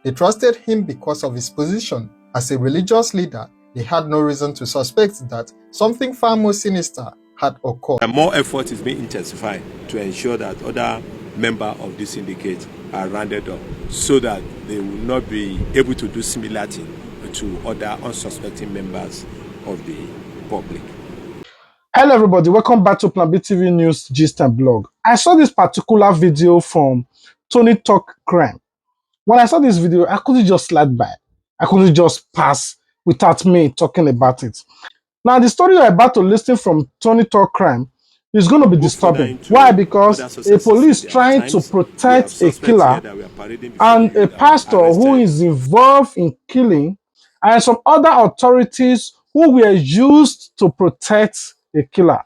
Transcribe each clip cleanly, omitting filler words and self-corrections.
They trusted him because of his position as a religious leader. They had no reason to suspect that something far more sinister had occurred. And more effort is being intensified to ensure that other members of this syndicate are rounded up so that they will not be able to do similar thing to other unsuspecting members of the public. Hello everybody, welcome back to Plan B TV News Gist and Blog. I saw this particular video from Tony Talk Crime. When I saw this video, I couldn't just slide by. I couldn't just pass without me talking about it. Now, the story you're about to listen from Tony Talk Crime is going to be disturbing. Why? Because a police trying to protect a killer and a pastor who is involved in killing and some other authorities who were used to protect a killer.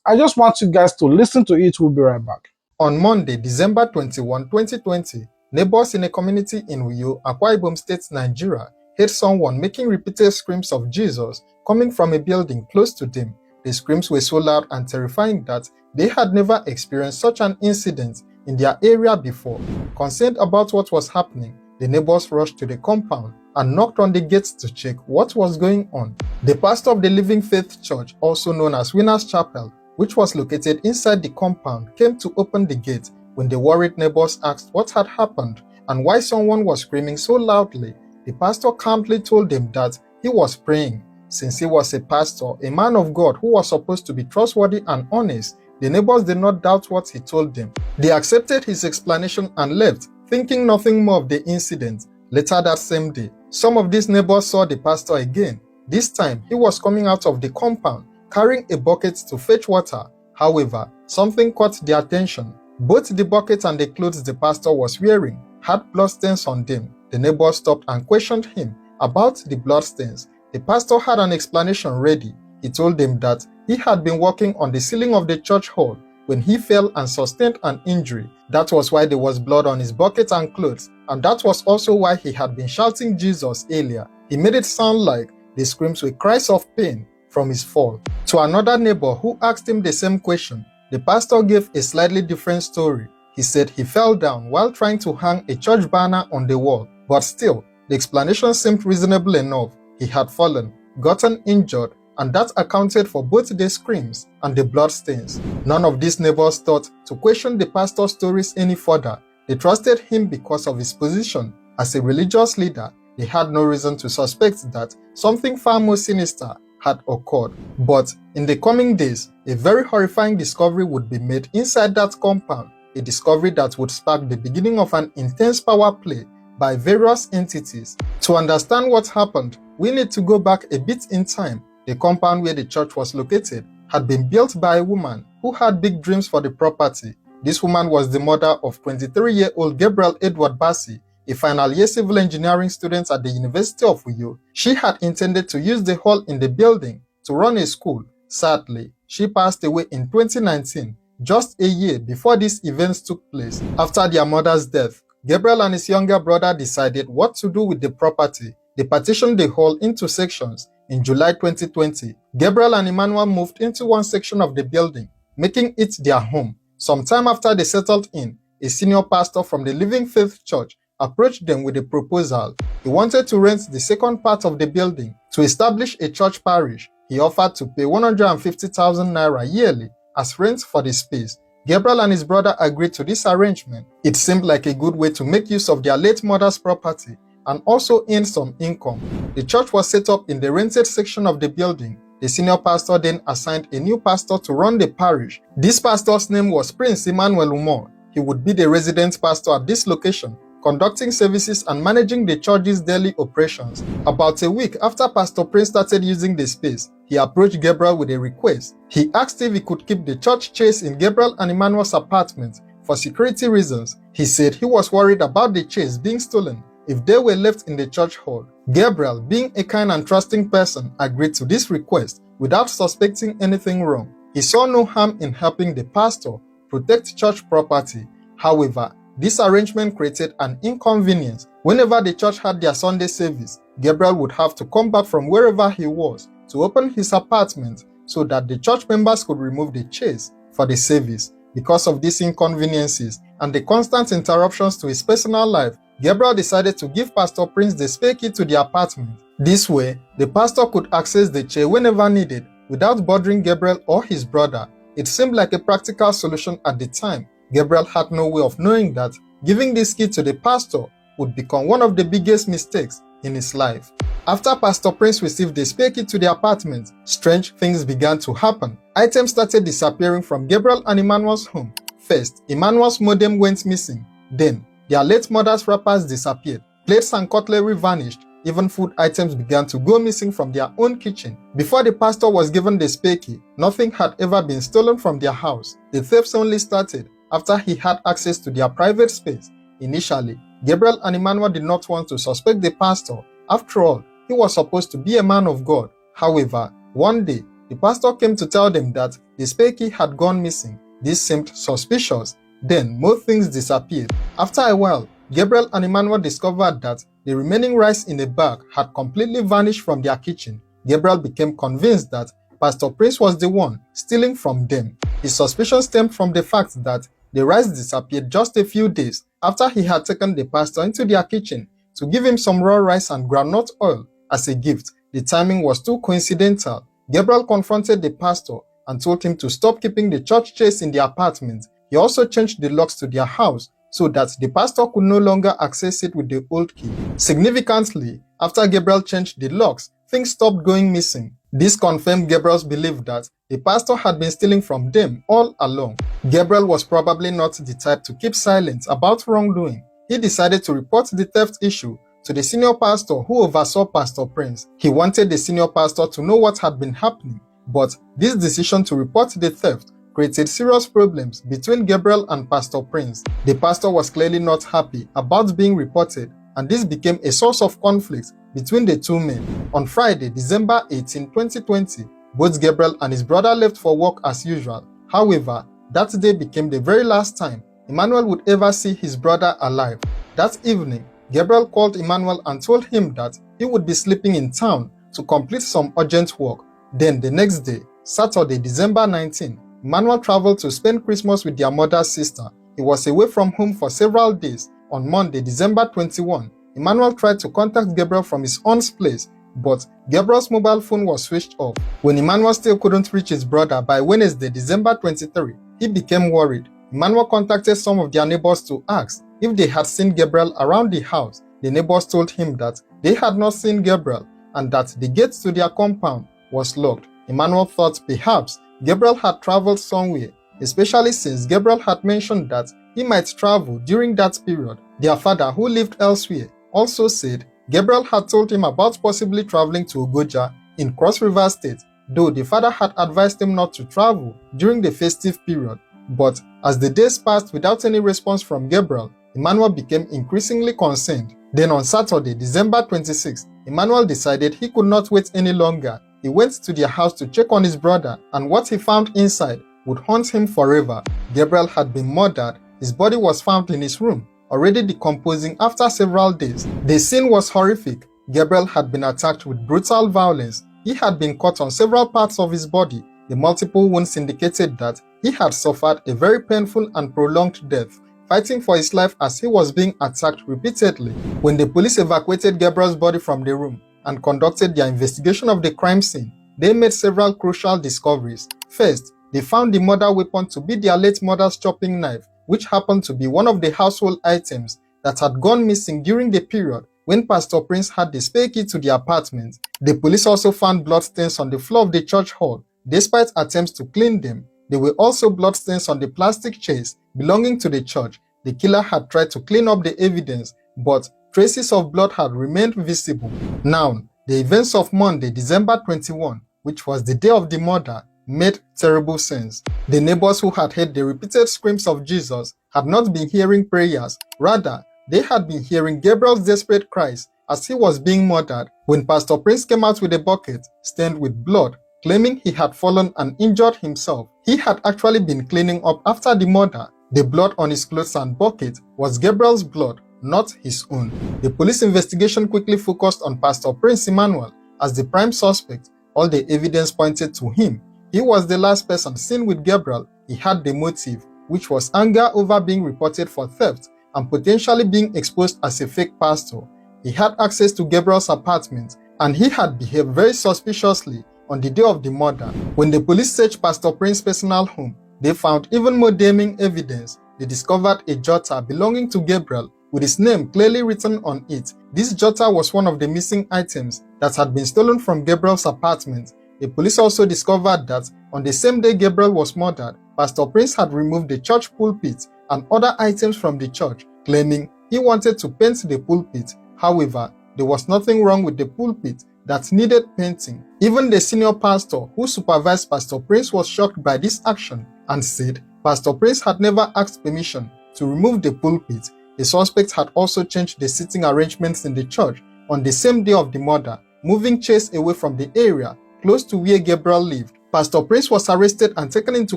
I just want you guys to listen to it. We'll be right back. On Monday, December 21, 2020, neighbors in a community in Uyo, Akwa Ibom State, Nigeria, heard someone making repeated screams of Jesus coming from a building close to them. The screams were so loud and terrifying that they had never experienced such an incident in their area before. Concerned about what was happening, the neighbors rushed to the compound and knocked on the gates to check what was going on. The pastor of the Living Faith Church, also known as Winners Chapel, which was located inside the compound, came to open the gate when the worried neighbors asked what had happened and why someone was screaming so loudly. The pastor calmly told them that he was praying. Since he was a pastor, a man of God who was supposed to be trustworthy and honest, the neighbors did not doubt what he told them. They accepted his explanation and left, thinking nothing more of the incident. Later that same day, some of these neighbors saw the pastor again. This time, he was coming out of the compound, carrying a bucket to fetch water. However, something caught their attention. Both the bucket and the clothes the pastor was wearing had bloodstains on them. The neighbors stopped and questioned him about the bloodstains. The pastor had an explanation ready. He told them that he had been walking on the ceiling of the church hall when he fell and sustained an injury. That was why there was blood on his bucket and clothes, and that was also why he had been shouting Jesus earlier. He made it sound like the screams were cries of pain from his fall. To another neighbor who asked him the same question, the pastor gave a slightly different story. He said he fell down while trying to hang a church banner on the wall, but still, the explanation seemed reasonable enough. He had fallen, gotten injured, and that accounted for both the screams and the bloodstains. None of these neighbors thought to question the pastor's stories any further. They trusted him because of his position as a religious leader. They had no reason to suspect that something far more sinister had occurred. But in the coming days, a very horrifying discovery would be made inside that compound, a discovery that would spark the beginning of an intense power play by various entities. To understand what happened, we need to go back a bit in time. The compound where the church was located had been built by a woman who had big dreams for the property. This woman was the mother of 23-year-old Gabriel Edward Bassi, a final year civil engineering student at the University of Uyo. She had intended to use the hall in the building to run a school. Sadly, she passed away in 2019, just a year before these events took place. After their mother's death, Gabriel and his younger brother decided what to do with the property. They partitioned the hall into sections. In July 2020, Gabriel and Emmanuel moved into one section of the building, making it their home. Sometime after they settled in, a senior pastor from the Living Faith Church approached them with a proposal. He wanted to rent the second part of the building to establish a church parish. He offered to pay 150,000 naira yearly as rent for the space. Gabriel and his brother agreed to this arrangement. It seemed like a good way to make use of their late mother's property and also earn some income. The church was set up in the rented section of the building. The senior pastor then assigned a new pastor to run the parish. This pastor's name was Prince Emmanuel Umo. He would be the resident pastor at this location, conducting services and managing the church's daily operations. About a week after Pastor Prince started using the space, he approached Gabriel with a request. He asked if he could keep the church chairs in Gabriel and Emmanuel's apartment for security reasons. He said he was worried about the chairs being stolen if they were left in the church hall. Gabriel, being a kind and trusting person, agreed to this request without suspecting anything wrong. He saw no harm in helping the pastor protect church property. However, this arrangement created an inconvenience. Whenever the church had their Sunday service, Gabriel would have to come back from wherever he was to open his apartment so that the church members could remove the chairs for the service. Because of these inconveniences and the constant interruptions to his personal life, Gabriel decided to give Pastor Prince the spare key to the apartment. This way, the pastor could access the chair whenever needed without bothering Gabriel or his brother. It seemed like a practical solution at the time. Gabriel had no way of knowing that giving this key to the pastor would become one of the biggest mistakes in his life. After Pastor Prince received the spare key to the apartment, strange things began to happen. Items started disappearing from Gabriel and Emmanuel's home. First, Emmanuel's modem went missing. Then, their late mother's wrappers disappeared. Plates and cutlery vanished. Even food items began to go missing from their own kitchen. Before the pastor was given the spare key, nothing had ever been stolen from their house. The thefts only started after he had access to their private space. Initially, Gabriel and Emmanuel did not want to suspect the pastor. After all, he was supposed to be a man of God. However, one day, the pastor came to tell them that the spare key had gone missing. This seemed suspicious. Then, more things disappeared. After a while, Gabriel and Emmanuel discovered that the remaining rice in a bag had completely vanished from their kitchen. Gabriel became convinced that Pastor Prince was the one stealing from them. His suspicion stemmed from the fact that the rice disappeared just a few days after he had taken the pastor into their kitchen to give him some raw rice and groundnut oil as a gift. The timing was too coincidental. Gabriel confronted the pastor and told him to stop keeping the church chairs in the apartment. He also changed the locks to their house so that the pastor could no longer access it with the old key. Significantly, after Gabriel changed the locks, things stopped going missing. This confirmed Gabriel's belief that the pastor had been stealing from them all along. Gabriel was probably not the type to keep silent about wrongdoing. He decided to report the theft issue to the senior pastor who oversaw Pastor Prince. He wanted the senior pastor to know what had been happening, but this decision to report the theft created serious problems between Gabriel and Pastor Prince. The pastor was clearly not happy about being reported, and this became a source of conflict between the two men. On Friday, December 18, 2020, both Gabriel and his brother left for work as usual. However, that day became the very last time Emmanuel would ever see his brother alive. That evening, Gabriel called Emmanuel and told him that he would be sleeping in town to complete some urgent work. Then the next day, Saturday, December 19, Emmanuel traveled to spend Christmas with their mother's sister. He was away from home for several days. On Monday, December 21, Emmanuel tried to contact Gabriel from his aunt's place, but Gabriel's mobile phone was switched off. When Emmanuel still couldn't reach his brother by Wednesday, December 23, he became worried. Emmanuel contacted some of their neighbors to ask if they had seen Gabriel around the house. The neighbors told him that they had not seen Gabriel and that the gate to their compound was locked. Emmanuel thought perhaps Gabriel had traveled somewhere, especially since Gabriel had mentioned that he might travel during that period. Their father, who lived elsewhere, also said Gabriel had told him about possibly traveling to Ogoja in Cross River State, though the father had advised him not to travel during the festive period. But as the days passed without any response from Gabriel, Emmanuel became increasingly concerned. Then on Saturday, December 26, Emmanuel decided he could not wait any longer. He went to their house to check on his brother, and what he found inside would haunt him forever. Gabriel had been murdered. His body was found in his room, already decomposing after several days. The scene was horrific. Gabriel had been attacked with brutal violence. He had been cut on several parts of his body. The multiple wounds indicated that he had suffered a very painful and prolonged death, fighting for his life as he was being attacked repeatedly. When the police evacuated Gabriel's body from the room and conducted their investigation of the crime scene, they made several crucial discoveries. First, they found the murder weapon to be their late mother's chopping knife, which happened to be one of the household items that had gone missing during the period when Pastor Prince had the spare key to the apartment. The police also found bloodstains on the floor of the church hall. Despite attempts to clean them, there were also bloodstains on the plastic chairs belonging to the church. The killer had tried to clean up the evidence, but traces of blood had remained visible. Now, the events of Monday, December 21, which was the day of the murder, made terrible sense. The neighbors who had heard the repeated screams of Jesus had not been hearing prayers. Rather, they had been hearing Gabriel's desperate cries as he was being murdered. When Pastor Prince came out with a bucket stained with blood, claiming he had fallen and injured himself, he had actually been cleaning up after the murder. The blood on his clothes and bucket was Gabriel's blood, not his own. The police investigation quickly focused on Pastor Prince Emmanuel as the prime suspect. All the evidence pointed to him. He was the last person seen with Gabriel. He had the motive, which was anger over being reported for theft. and potentially being exposed as a fake pastor. He had access to Gabriel's apartment, and he had behaved very suspiciously on the day of the murder. When the police searched Pastor Prince's personal home, they found even more damning evidence. They discovered a jotter belonging to Gabriel with his name clearly written on it. This jotter was one of the missing items that had been stolen from Gabriel's apartment. The police also discovered that on the same day Gabriel was murdered, Pastor Prince had removed the church pulpit and other items from the church, claiming he wanted to paint the pulpit. However, there was nothing wrong with the pulpit that needed painting. Even the senior pastor who supervised Pastor Prince was shocked by this action and said Pastor Prince had never asked permission to remove the pulpit. The suspect had also changed the seating arrangements in the church on the same day of the murder, moving chairs away from the area close to where Gabriel lived. Pastor Prince was arrested and taken into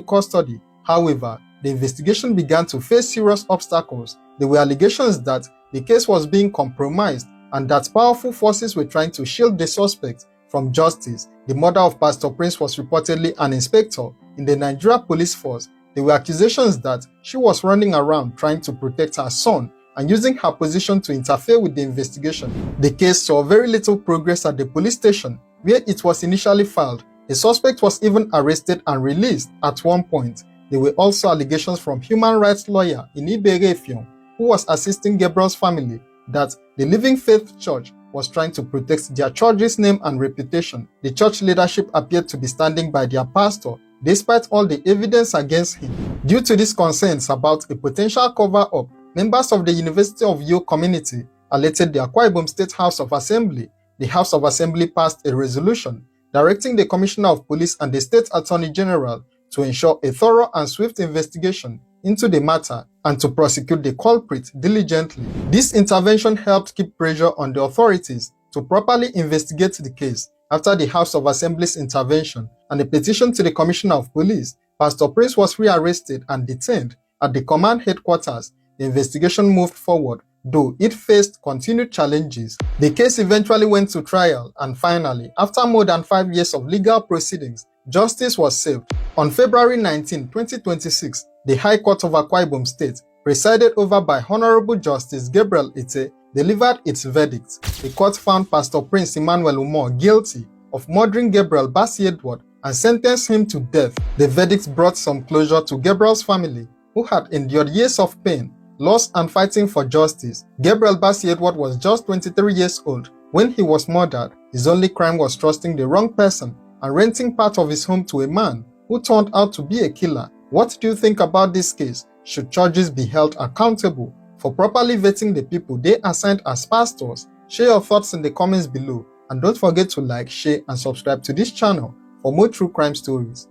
custody. However, the investigation began to face serious obstacles. There were allegations that the case was being compromised and that powerful forces were trying to shield the suspect from justice. The mother of Pastor Prince was reportedly an inspector in the Nigeria police force. There were accusations that she was running around trying to protect her son and using her position to interfere with the investigation. The case saw very little progress at the police station where it was initially filed. The suspect was even arrested and released at one point. There were also allegations from human rights lawyer Inibere Efion, who was assisting Gabriel's family, that the Living Faith Church was trying to protect their church's name and reputation. The church leadership appeared to be standing by their pastor despite all the evidence against him. Due to these concerns about a potential cover-up, members of the University of Uyo community alerted the Akwa Ibom State House of Assembly. The House of Assembly passed a resolution directing the Commissioner of Police and the State Attorney General to ensure a thorough and swift investigation into the matter and to prosecute the culprit diligently. This intervention helped keep pressure on the authorities to properly investigate the case. After the House of Assembly's intervention and a petition to the Commissioner of Police, Pastor Prince was rearrested and detained at the command headquarters. The investigation moved forward, though it faced continued challenges. The case eventually went to trial, and finally, after more than 5 years of legal proceedings, justice was served. On February 19, 2026, the High Court of Akwa Ibom State, presided over by Honorable Justice Gabriel Ite, delivered its verdict. The court found Pastor Prince Emmanuel Umo guilty of murdering Gabriel Bassi Edward and sentenced him to death. The verdict brought some closure to Gabriel's family, who had endured years of pain, loss, and fighting for justice. Gabriel Bassi Edward was just 23 years old when he was murdered. His only crime was trusting the wrong person and renting part of his home to a man who turned out to be a killer. What do you think about this case? Should churches be held accountable for properly vetting the people they assigned as pastors? Share your thoughts in the comments below, and don't forget to like, share, and subscribe to this channel for more true crime stories.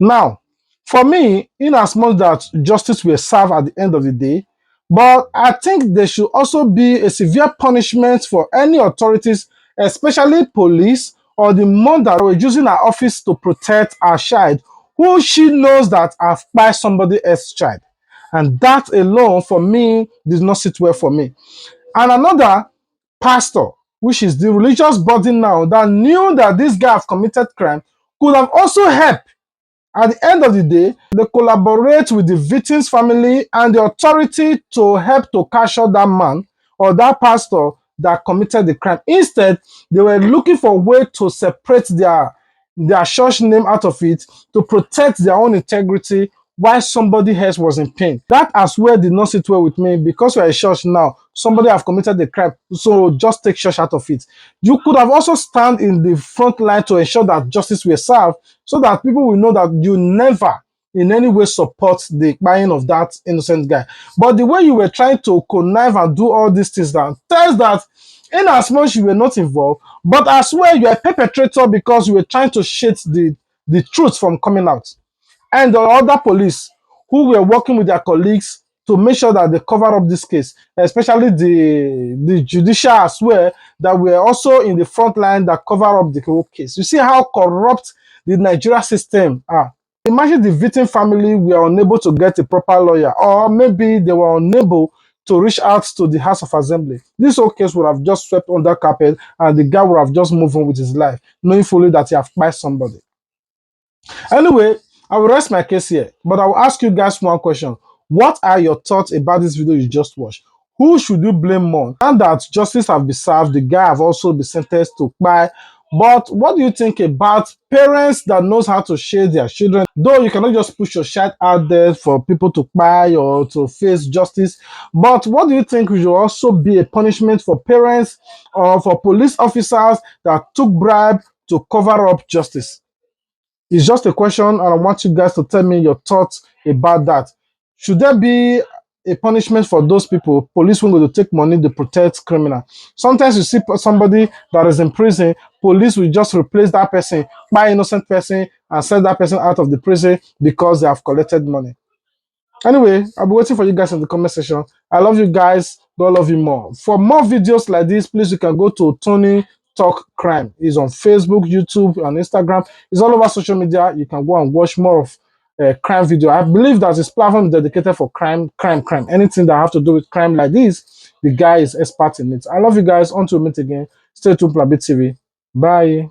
Now, for me, in as much that justice will serve at the end of the day, but I think there should also be a severe punishment for any authorities, especially police or the mother that were using her office to protect her child, who she knows that have by somebody else's child. And that alone, for me, did not sit well for me. And another pastor, which is the religious body now, that knew that this guy have committed crime, could have also helped. At the end of the day, they collaborate with the victim's family and the authority to help to catch out that man or that pastor that committed the crime. Instead, they were looking for a way to separate their church name out of it to protect their own integrity while somebody else was in pain. That as well did not sit well with me, because we're a church now. Somebody have committed the crime, so just take church out of it. You could have also stand in the front line to ensure that justice will serve, so that people will know that you never in any way support the buying of that innocent guy. But the way you were trying to connive and do all these things now tells that in as much you were not involved, but as well you are a perpetrator, because you were trying to shade the truth from coming out. And the other police who were working with their colleagues to make sure that they cover up this case, especially the judicial as well, that were also in the front line that cover up the whole case. You see how corrupt the Nigeria system are. Imagine the victim family were unable to get a proper lawyer, or maybe they were unable to reach out to the House of Assembly. This whole case would have just swept under carpet, and the guy would have just moved on with his life, knowing fully that he have killed somebody. Anyway, I will rest my case here, but I will ask you guys one question. What are your thoughts about this video you just watched? Who should you blame more? Now that justice have been served, the guy have also been sentenced to buy. But what do you think about parents that knows how to shade their children? Though you cannot just push your child out there for people to buy or to face justice. But what do you think should also be a punishment for parents or for police officers that took bribe to cover up justice? It's just a question, and I want you guys to tell me your thoughts about that. Should there be a punishment for those people, police who go to take money to protect criminal? Sometimes you see somebody that is in prison, police will just replace that person by innocent person and send that person out of the prison because they have collected money. Anyway, I'll be waiting for you guys in the comment section. I love you guys. God love you more. For more videos like this, please you can go to Tony Talk Crime. He's on Facebook, YouTube, and Instagram. He's all over social media. You can go and watch more of crime video. I believe that his platform is dedicated for crime. Anything that have to do with crime like this, the guy is expert in it. I love you guys. Until we meet again, stay tuned, Plabit TV. Bye.